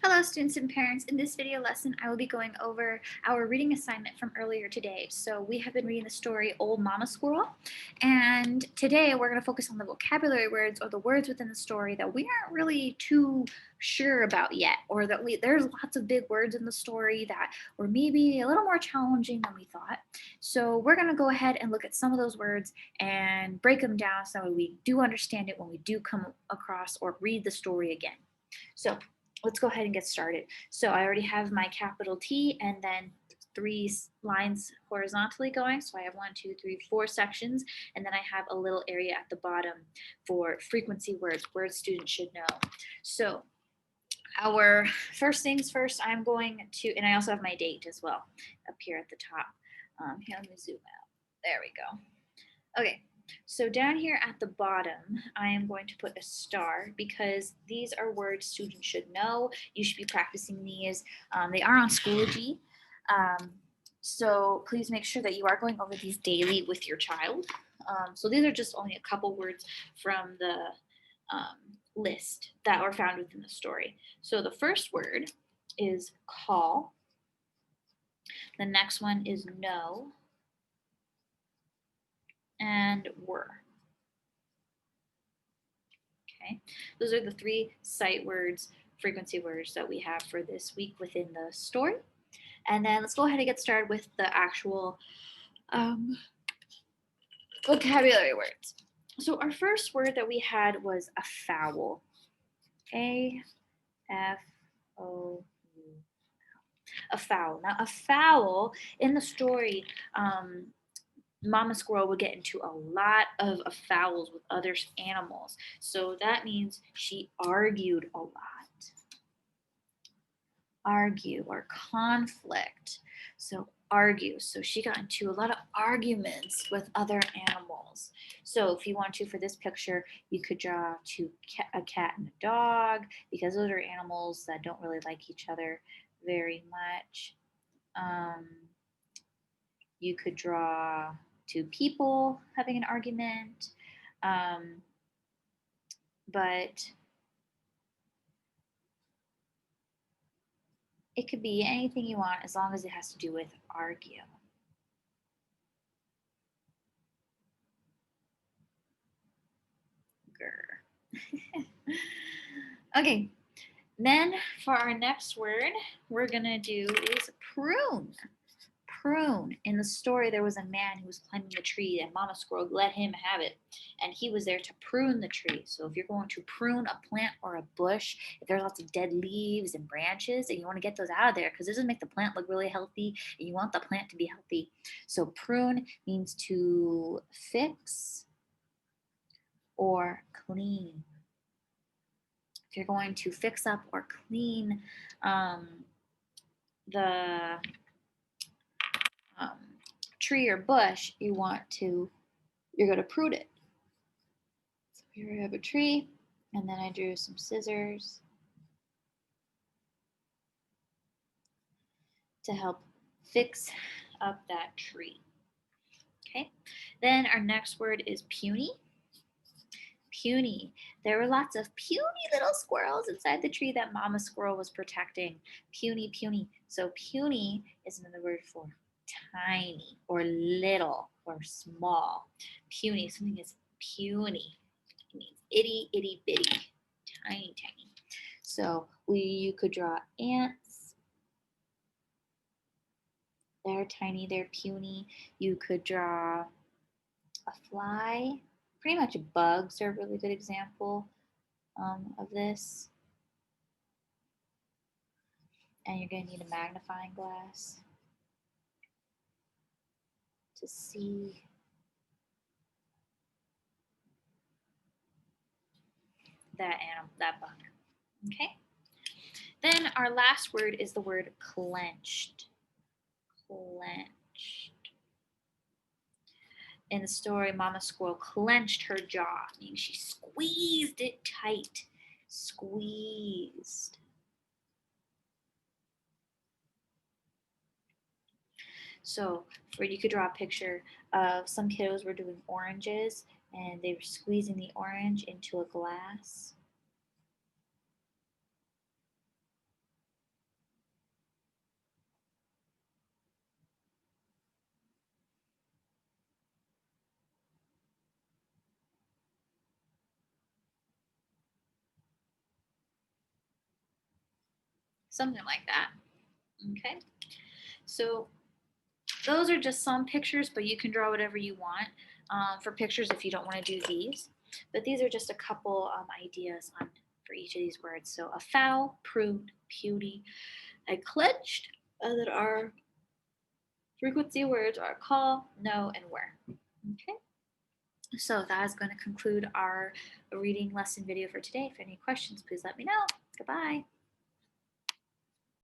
Hello students and parents. In this video lesson, I will be going over our reading assignment from earlier today. So we have been reading the story Old Mama Squirrel, and today we're going to focus on the vocabulary words or the words within the story that we aren't really too sure about yet, or that there's lots of big words in the story that were maybe a little more challenging than we thought. So we're going to go ahead and look at some of those words and break them down so we do understand it when we do come across or read the story again. So let's go ahead and get started. So I already have my capital T and then 3 lines horizontally going. So I have 1, 2, 3, 4 sections, and then I have a little area at the bottom for frequency words students should know. So our first things first, I'm going to, and I also have my date as well up here at the top. Here, let me zoom out. There we go. Okay. So down here at the bottom, I am going to put a star because these are words students should know. You should be practicing these. They are on Schoology. So please make sure that you are going over these daily with your child. So these are just only a couple words from the list that are found within the story. So the first word is call. The next one is know. And were. Okay, those are the 3 sight words, frequency words that we have for this week within the story. And then let's go ahead and get started with the actual vocabulary words. So our first word that we had was a fowl. A-F-O-U. A fowl. Now a fowl in the story, Mama Squirrel would get into a lot of fouls with other animals. So that means she argued a lot. Argue or conflict. So argue. So she got into a lot of arguments with other animals. So if you want to, for this picture, you could draw a cat and a dog because those are animals that don't really like each other very much. You could draw 2 people having an argument, but it could be anything you want as long as it has to do with argue. Grr. Okay, then for our next word, we're gonna do is prune. Prune. In the story, there was a man who was climbing the tree and Mama Squirrel let him have it. And he was there to prune the tree. So if you're going to prune a plant or a bush, if there's lots of dead leaves and branches and you want to get those out of there because this will make the plant look really healthy and you want the plant to be healthy. So prune means to fix or clean. If you're going to fix up or clean the tree or bush, you're going to prune it. So here I have a tree, and then I drew some scissors to help fix up that tree. Okay, then our next word is puny. Puny. There were lots of puny little squirrels inside the tree that Mama Squirrel was protecting. Puny, puny. So puny is another word for tiny or little or small. Puny, something is puny. It means itty, itty, bitty, tiny, tiny. So you could draw ants. They're tiny, they're puny. You could draw a fly. Pretty much bugs are a really good example of this. And you're going to need a magnifying glass to see that animal, that bug. Okay. Then our last word is the word clenched. Clenched. In the story, Mama Squirrel clenched her jaw, meaning she squeezed it tight. Squeezed. So you could draw a picture of some kiddos were doing oranges and they were squeezing the orange into a glass. something like that. Okay, so those are just some pictures, but you can draw whatever you want for pictures if you don't want to do these. But these are just a couple ideas on for each of these words. So a foul, pruned, puny, a clenched, that are frequency words are call, know, and where. Okay. So that is going to conclude our reading lesson video for today. If any questions, please let me know. Goodbye.